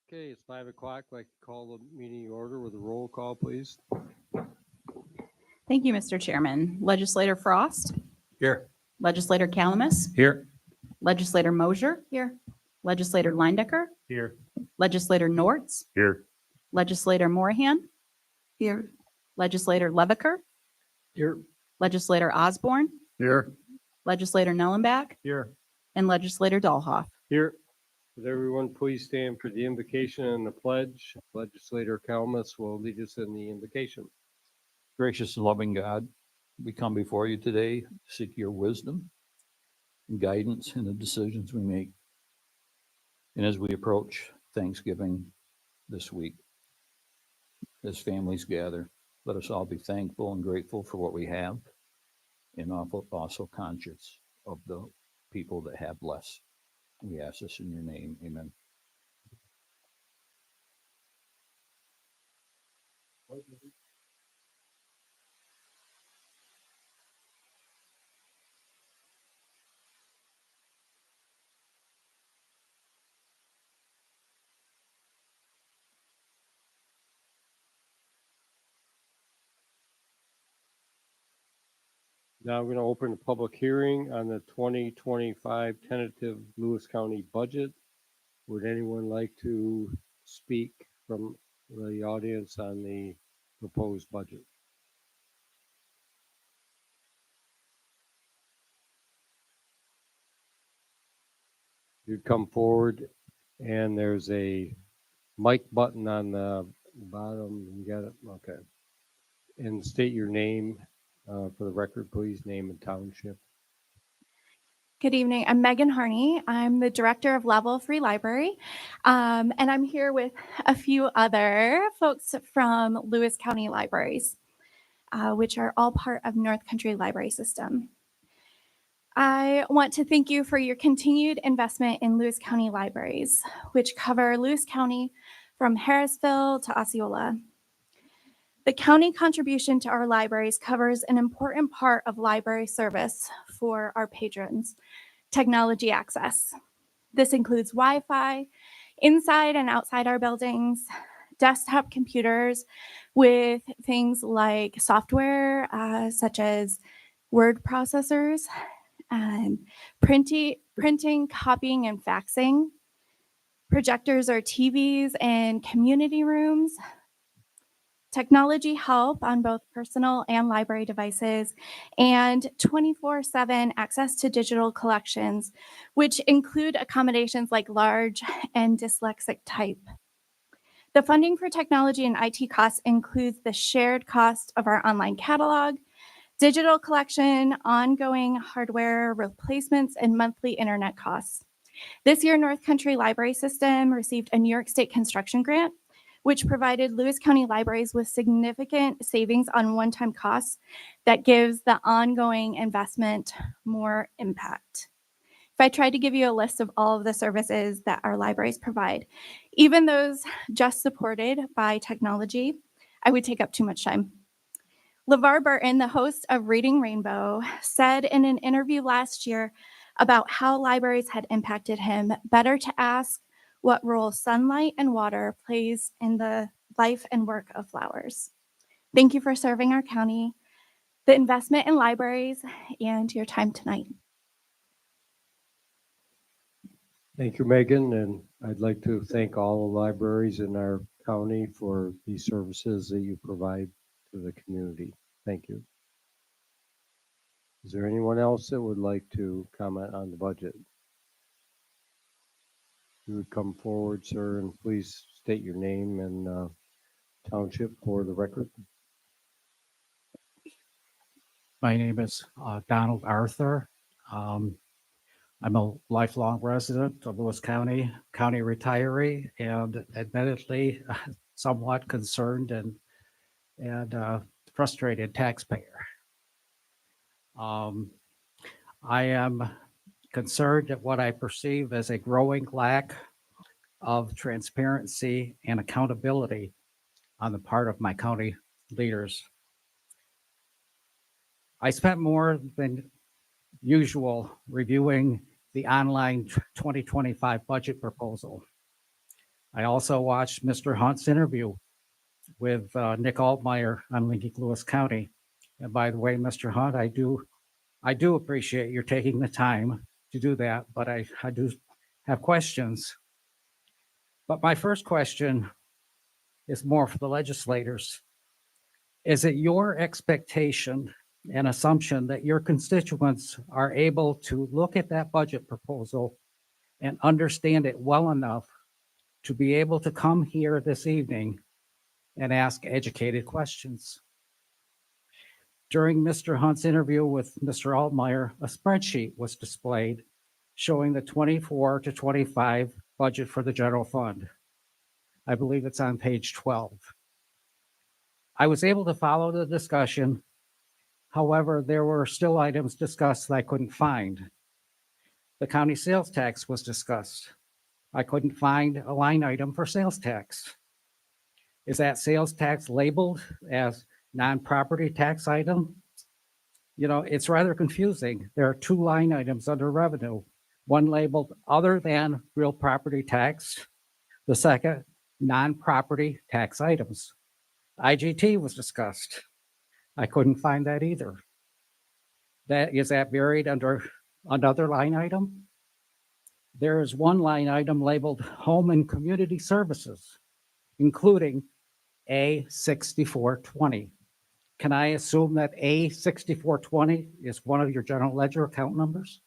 Okay, it's 5 o'clock. I'd like to call the meeting to order with a roll call, please. Thank you, Mr. Chairman. Legislator Frost, Here. Legislator Calamus, Here. Legislator Mosier. Here. Legislator Leindecker, Here. Legislator Nortz, Here. Legislator Morahan. Here. Legislator Leviker, Here. Legislator Osborne, Here. Legislator Nellenbach, Here. and Legislator Dahlhoff. Here, would everyone please stand for the invocation and the pledge? Legislator Kalmus will lead us in the invocation. Gracious and loving God, we come before you today to seek your wisdom and guidance in the decisions we make. And as we approach Thanksgiving this week, as families gather, let us all be thankful and grateful for what we have and also conscious of the people that have less. We ask this in your name. Amen. Now I'm going to open a public hearing on the 2025 tentative Lewis County budget. Would anyone like to speak from the audience on the proposed budget? You'd come forward and there's a mic button on the bottom. You got it? Okay. And state your name for the record, please. Name and township. Good evening. I'm Megan Harney. I'm the director of Level Free Library, and I'm here with a few other folks from Lewis County Libraries, which are all part of North Country Library System. I want to thank you for your continued investment in Lewis County Libraries, which cover Lewis County from Harrisville to Osceola. The county contribution to our libraries covers an important part of library service for our patrons, technology access. This includes Wi-Fi inside and outside our buildings, desktop computers with things like software such as word processors, and printing, copying, and faxing, projectors or TVs in community rooms, technology help on both personal and library devices, and 24/7 access to digital collections, which include accommodations like large and dyslexic type. The funding for technology and IT costs includes the shared cost of our online catalog, digital collection, ongoing hardware replacements, and monthly internet costs. This year, North Country Library System received a New York State construction grant, which provided Lewis County Libraries with significant savings on one-time costs that gives the ongoing investment more impact. If I tried to give you a list of all of the services that our libraries provide, even those just supported by technology, I would take up too much time. LeVar Burton, the host of Reading Rainbow, said in an interview last year about how libraries had impacted him, better to ask what role sunlight and water plays in the life and work of flowers. Thank you for serving our county, the investment in libraries, and your time tonight. Thank you, Megan, and I'd like to thank all the libraries in our county for the services that you provide to the community. Thank you. Is there anyone else that would like to comment on the budget? You would come forward, sir, and please state your name and township for the record. My name is Donald Arthur. I'm a lifelong resident of Lewis County, county retiree, and admittedly somewhat concerned and frustrated taxpayer. I am concerned at what I perceive as a growing lack of transparency and accountability on the part of my county leaders. I spent more than usual reviewing the online 2025 budget proposal. I also watched Mr. Hunt's interview with Nick Altmeyer on Lincoln Lewis County. And by the way, Mr. Hunt, I do appreciate your taking the time to do that, but I do have questions. But my first question is more for the legislators. Is it your expectation and assumption that your constituents are able to look at that budget proposal and understand it well enough to be able to come here this evening and ask educated questions? During Mr. Hunt's interview with Mr. Altmeyer, a spreadsheet was displayed showing the 24 to 25 budget for the general fund. I believe it's on page 12. I was able to follow the discussion. However, there were still items discussed that I couldn't find. The county sales tax was discussed. I couldn't find a line item for sales tax. Is that sales tax labeled as non-property tax item? You know, it's rather confusing. There are two line items under revenue, one labeled other than real property tax, the second non-property tax items. IGT was discussed. I couldn't find that either. Is that buried under another line item? There is one line item labeled home and community services, including A6420. Can I assume that A6420 is one of your general ledger account numbers?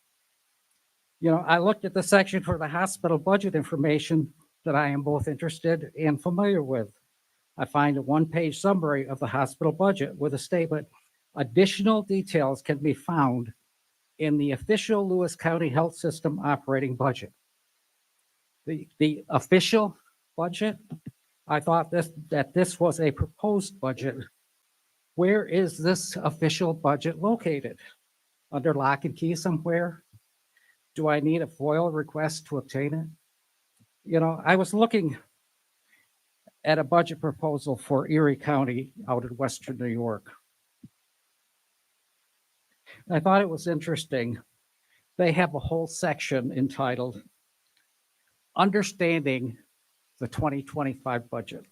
You know, I looked at the section for the hospital budget information that I am both interested and familiar with. I find a one-page summary of the hospital budget with a statement, additional details can be found in the official Lewis County Health System operating budget. The official budget, I thought that this was a proposed budget. Where is this official budget located? Under lock and key somewhere? Do I need a FOIL request to obtain it? You know, I was looking at a budget proposal for Erie County out in Western New York. I thought it was interesting. They have a whole section entitled Understanding the 2025 Budget.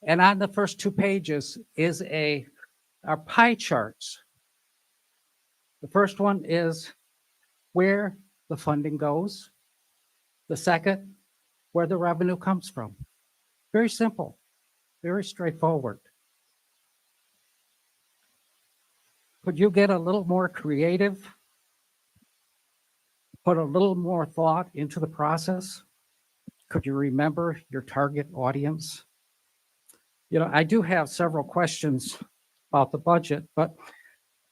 And on the first two pages is are pie charts. The first one is where the funding goes. The second, where the revenue comes from. Very simple, very straightforward. Could you get a little more creative? Put a little more thought into the process? Could you remember your target audience? You know, I do have several questions about the budget, but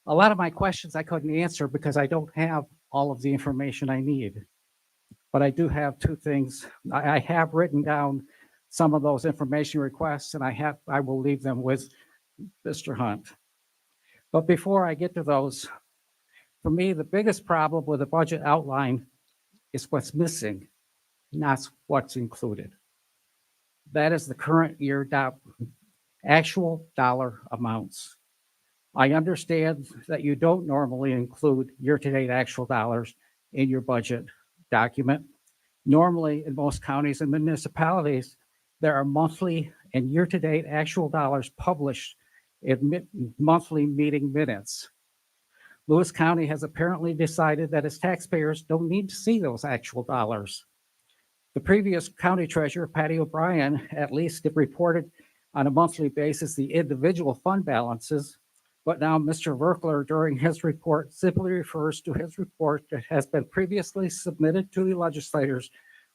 a lot of my questions I couldn't answer because I don't have all of the information I need. But I do have two things. I have written down some of those information requests, and I will leave them with Mr. Hunt. But before I get to those, for me, the biggest problem with the budget outline is what's missing, not what's included. That is the current year actual dollar amounts. I understand that you don't normally include year-to-date actual dollars in your budget document. Normally, in most counties and municipalities, there are monthly and year-to-date actual dollars published in monthly meeting minutes. Lewis County has apparently decided that its taxpayers don't need to see those actual dollars. The previous county treasurer, Patty O'Brien, at least reported on a monthly basis the individual fund balances, but now Mr. Verkler, during his report, simply refers to his report that has been previously submitted to the legislators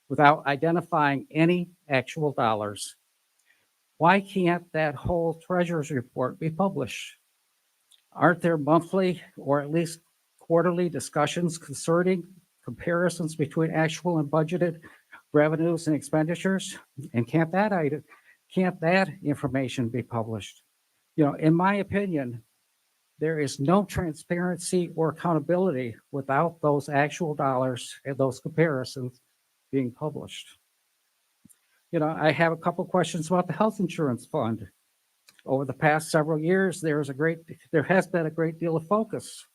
without identifying any actual dollars. Why can't that whole treasurer's report be published? Aren't there monthly or at least quarterly discussions concerning comparisons between actual and budgeted revenues and expenditures? And can't that information be published? You know, in my opinion, there is no transparency or accountability without those actual dollars and those comparisons being published. You know, I have a couple questions about the health insurance fund. Over the past several years, there has been a great deal of focus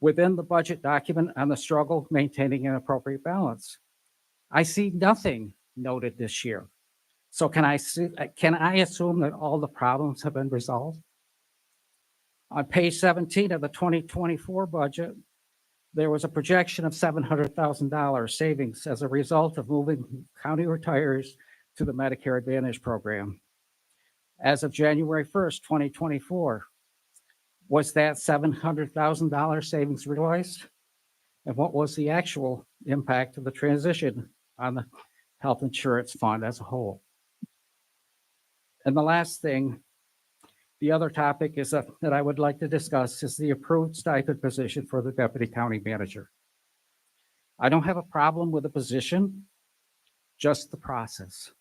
within the budget document on the struggle maintaining an appropriate balance. I see nothing noted this year. So can I assume that all the problems have been resolved? On page 17 of the 2024 budget, there was a projection of $700,000 savings as a result of moving county retirees to the Medicare Advantage program. As of January 1st, 2024, was that $700,000 savings realized? And what was the actual impact of the transition on the health insurance fund as a whole? And the last thing, the other topic is that I would like to discuss is the approved stipend position for the deputy county manager. I don't have a problem with the position, just the process.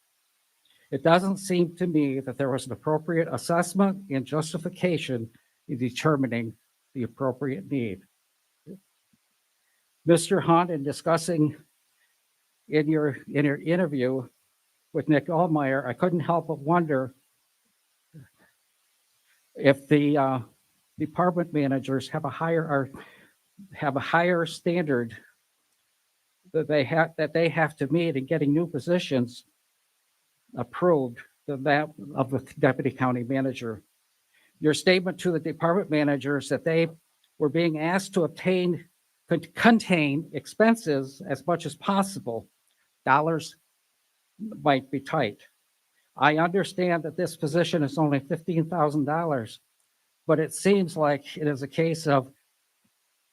It doesn't seem to me that there was an appropriate assessment and justification in determining the appropriate need. Mr. Hunt, in discussing in your interview with Nick Allmeyer, I couldn't help but wonder if the department managers have a higher standard that they have to meet in getting new positions approved than that of the deputy county manager. Your statement to the department managers that they were being asked to contain expenses as much as possible, dollars might be tight. I understand that this position is only $15,000, but it seems like it is a case of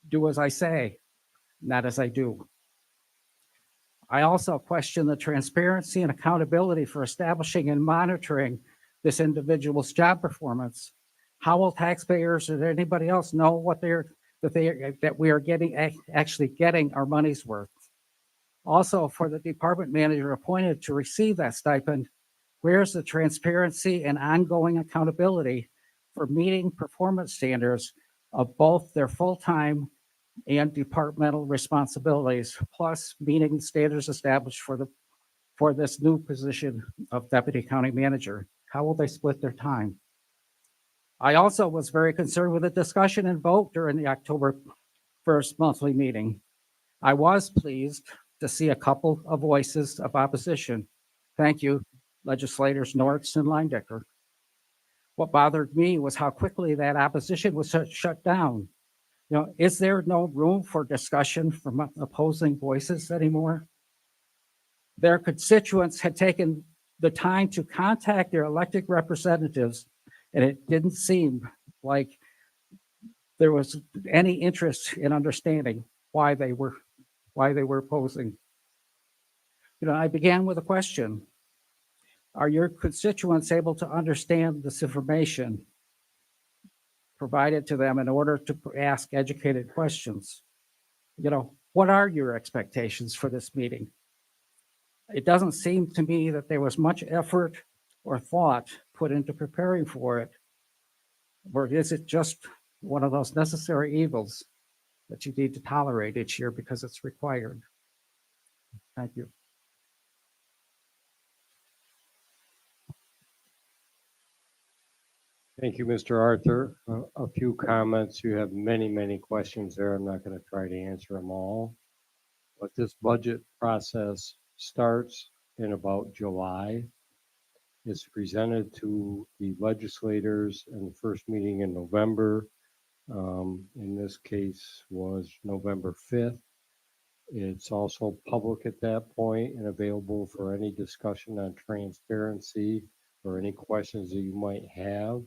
do as I say, not as I do. I also question the transparency and accountability for establishing and monitoring this individual's job performance. How will taxpayers or anybody else know what that we are actually getting our money's worth? Also, for the department manager appointed to receive that stipend, where's the transparency and ongoing accountability for meeting performance standards of both their full-time and departmental responsibilities, plus meeting standards established for this new position of deputy county manager? How will they split their time? I also was very concerned with the discussion and vote during the October 1st monthly meeting. I was pleased to see a couple of voices of opposition. Thank you, legislators Nortz and Leindecker. What bothered me was how quickly that opposition was shut down. Is there no room for discussion from opposing voices anymore? Their constituents had taken the time to contact their elected representatives, and it didn't seem like there was any interest in understanding why they were opposing. I began with a question. Are your constituents able to understand this information provided to them in order to ask educated questions? What are your expectations for this meeting? It doesn't seem to me that there was much effort or thought put into preparing for it. Or is it just one of those necessary evils that you need to tolerate each year because it's required? Thank you. Thank you, Mr. Arthur. A few comments. You have many, many questions there. I'm not going to try to answer them all. But this budget process starts in about July. It's presented to the legislators in the first meeting in November. In this case was November 5th. It's also public at that point and available for any discussion on transparency or any questions that you might have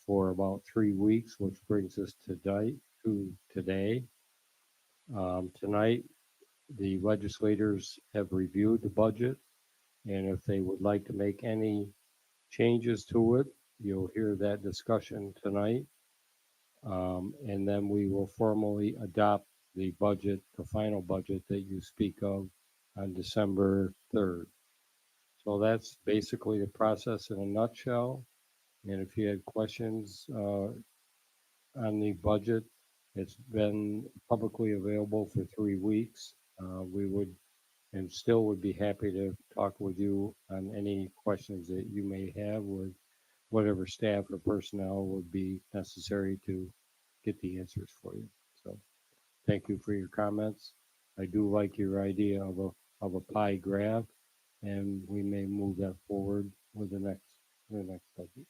for about 3 weeks, which brings us to today. Tonight, the legislators have reviewed the budget, and if they would like to make any changes to it, you'll hear that discussion tonight. And then we will formally adopt the budget, the final budget that you speak of on December 3rd. So that's basically the process in a nutshell. And if you had questions on the budget, it's been publicly available for 3 weeks. We would and still would be happy to talk with you on any questions that you may have with whatever staff or personnel would be necessary to get the answers for you. So thank you for your comments. I do like your idea of a pie graph. and we may move that forward with the next budget.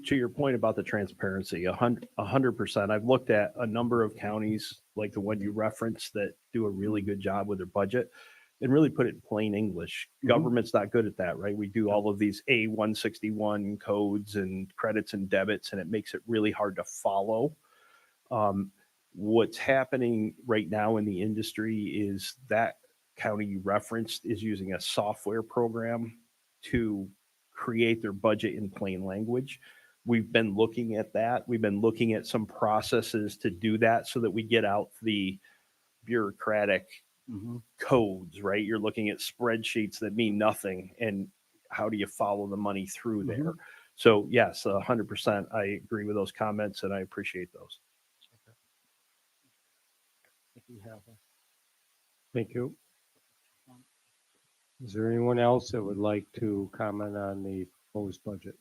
To your point about the transparency, 100%. I've looked at a number of counties like the one you referenced that do a really good job with their budget and really put it in plain English. Mhm. Government's not good at that, right? We do all of these A161 codes and credits and debits, and it makes it really hard to follow. What's happening right now in the industry is that county you referenced is using a software program to create their budget in plain language. We've been looking at that. We've been looking at some processes to do that so that we get out the bureaucratic codes, right? You're looking at spreadsheets that mean nothing, and how do you follow the money through there? So yes, 100%. I agree with those comments, and I appreciate those. Thank you. Is there anyone else that would like to comment on the proposed budget?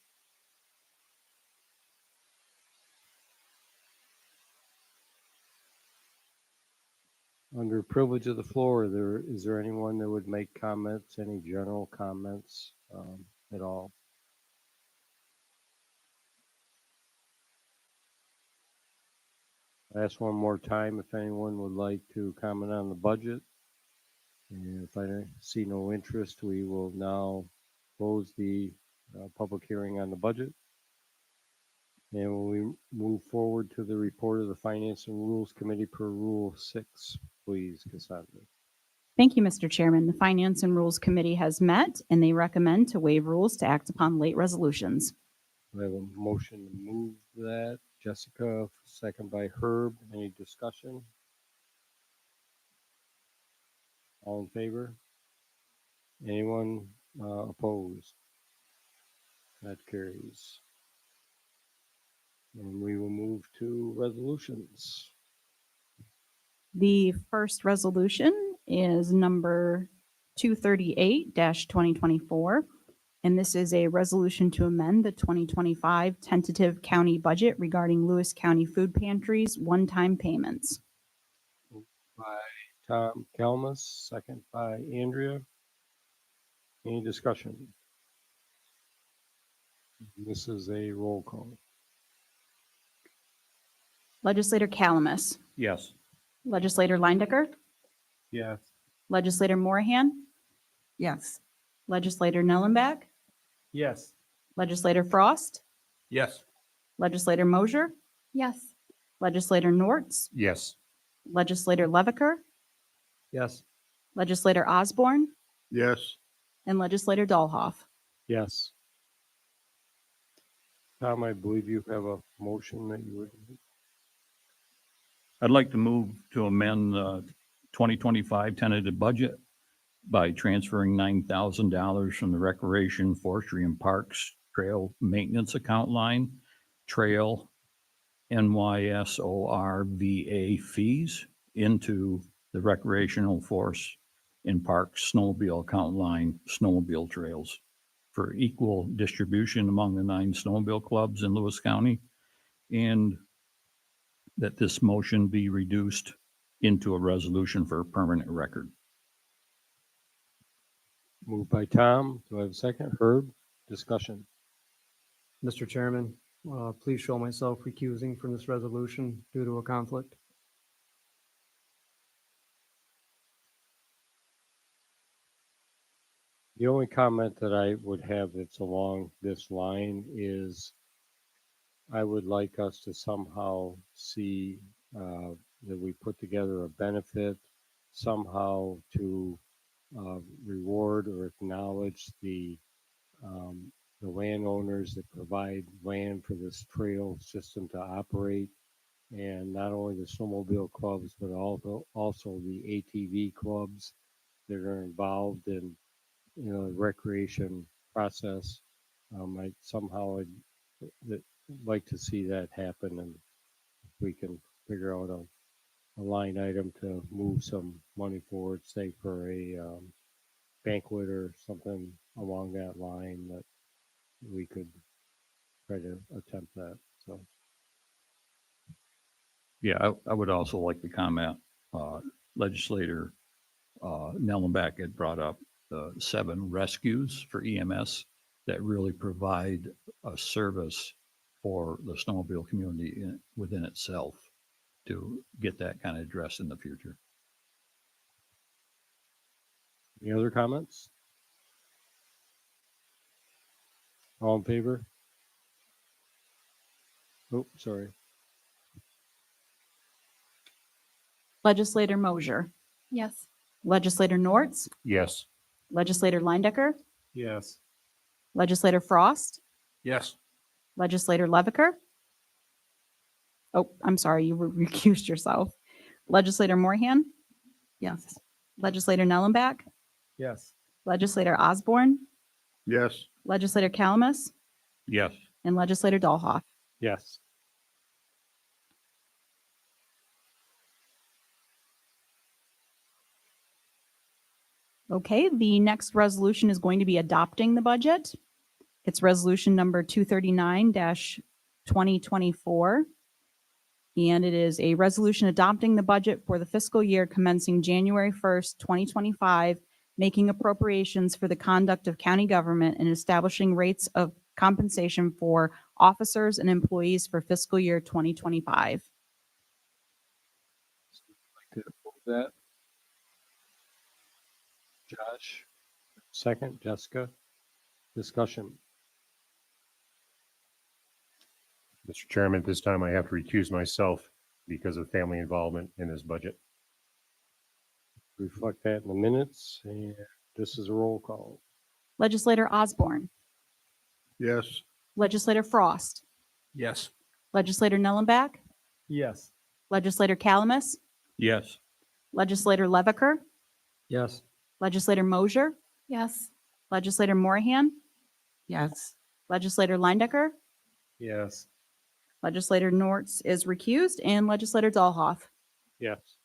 Under privilege of the floor, is there anyone that would make comments, any general comments at all? I'll ask one more time if anyone would like to comment on the budget. And if I see no interest, we will now close the public hearing on the budget. And we move forward to the report of the Finance and Rules Committee per Rule 6, please, Cassandra. Thank you, Mr. Chairman. The Finance and Rules Committee has met, and they recommend to waive rules to act upon late resolutions. We have a motion to move that. Jessica, second by Herb. Any discussion? All in favor? Anyone opposed? That carries. And we will move to resolutions. The first resolution is number 238-2024, and this is a resolution to amend the 2025 tentative county budget regarding Lewis County food pantries one-time payments. By Tom Kelmus, second by Andrea. Any discussion? This is a roll call. Legislator Calamus, Yes. Legislator Leindecker, Yes. Legislator Morahan, Yes. Legislator Nellenbach, Yes. Legislator Frost, Yes. Legislator Mosier, Yes. Legislator Nortz, Yes. Legislator Leviker, Yes. Legislator Osborne, Yes. and Legislator Dahlhoff. Yes. Tom, I believe you have a motion that you would. I'd like to move to amend the 2025 tentative budget by transferring $9,000 from the Recreation, Forestry, and Parks Trail Maintenance account line, Trail NYSORVA fees into the Recreational Forest and Parks Snowmobile account line, snowmobile trails, for equal distribution among the 9 snowmobile clubs in Lewis County, and that this motion be reduced into a resolution for a permanent record. Moved by Tom. Do I have a second? Herb, discussion. Mr. Chairman, please show myself recusing from this resolution due to a conflict. The only comment that I would have that's along this line is I would like us to somehow see that we put together a benefit somehow to reward or acknowledge the landowners that provide land for this trail system to operate, and not only the snowmobile clubs, but also the ATV clubs that are involved in the recreation process. I somehow would like to see that happen, and if we can figure out a line item to move some money forward, say for a banquet or something along that line, that we could try to attempt that. So Yeah, I would also like to comment, Legislator Nellenbach had brought up the 7 rescues for EMS that really provide a service for the snowmobile community within itself to get that kind of address in the future. Any other comments? All in favor? Oh, sorry. Legislator Mosier, Yes. Legislator Nortz, Yes. Legislator Lindecker, Yes. Legislator Frost, Yes. Legislator Leviker. Oh, I'm sorry, you recused yourself. Legislator Moorhan, Yes. Legislator Nellenbach, Yes. Legislator Osborne, Yes. Legislator Calamus, Yes. and Legislator Dolhoff. Yes. Okay, the next resolution is going to be adopting the budget. It's resolution number 239-2024. And it is a resolution adopting the budget for the fiscal year commencing January 1st, 2025, making appropriations for the conduct of county government and establishing rates of compensation for officers and employees for fiscal year 2025. To move that. Josh, second, Jessica. Discussion. Mr. Chairman, at this time I have to recuse myself because of family involvement in this budget. Reflect that in the minutes, and this is a roll call. Legislator Osborne, Yes. Legislator Frost, Yes. Legislator Nellenbach, Yes. Legislator Calamus, Yes. Legislator Leviker, Yes. Legislator Mosier, Yes. Legislator Moorhan, Yes. Legislator Lindecker, Yes. Legislator Nortz is recused, and Legislator Dolhoff. Yes.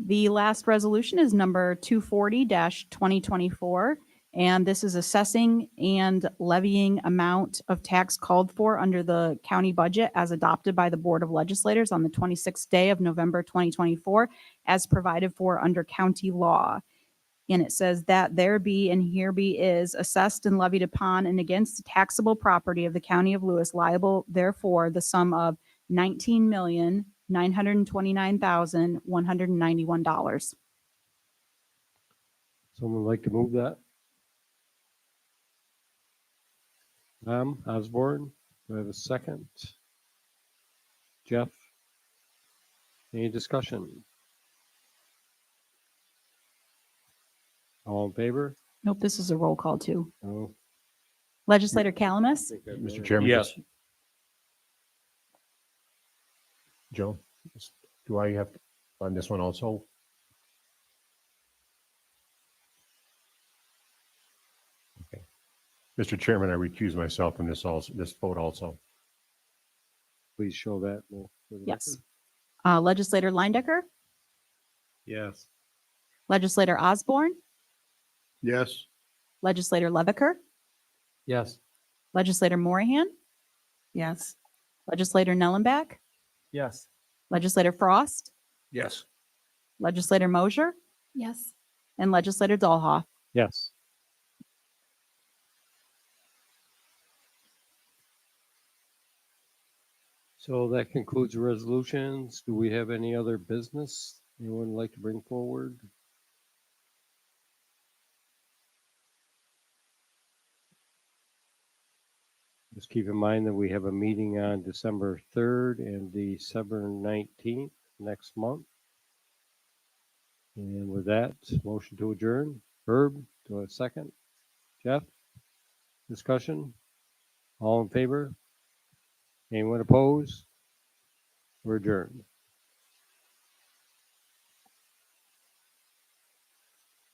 The last resolution is number 240-2024, and this is assessing and levying amount of tax called for under the county budget as adopted by the Board of Legislators on the 26th day of November 2024, as provided for under county law. And it says that there be and here be is assessed and levied upon and against taxable property of the county of Lewis liable therefore the sum of $19,929,191. Someone like to move that? Osborne, do I have a second? Jeff? Any discussion? All in favor? Nope, this is a roll call too. No. Legislator Calamus, Mr. Chairman. Yes. Joe, do I have on this one also? Okay. Mr. Chairman, I recuse myself from this vote also. Please show that. for the yes. record. Legislator Lindecker, Yes. Legislator Osborne, Yes. Legislator Leviker, Yes. Legislator Moorhan, Yes. Legislator Nellenbach, Yes. Legislator Frost, Yes. Legislator Mosier, Yes. and Legislator Dolhoff. Yes. So that concludes the resolutions. Do we have any other business anyone would like to bring forward? Just keep in mind that we have a meeting on December 3rd and December 19th next month. And with that, motion to adjourn. Herb, do I have a second? Jeff? Discussion? All in favor? Anyone opposed? We're adjourned.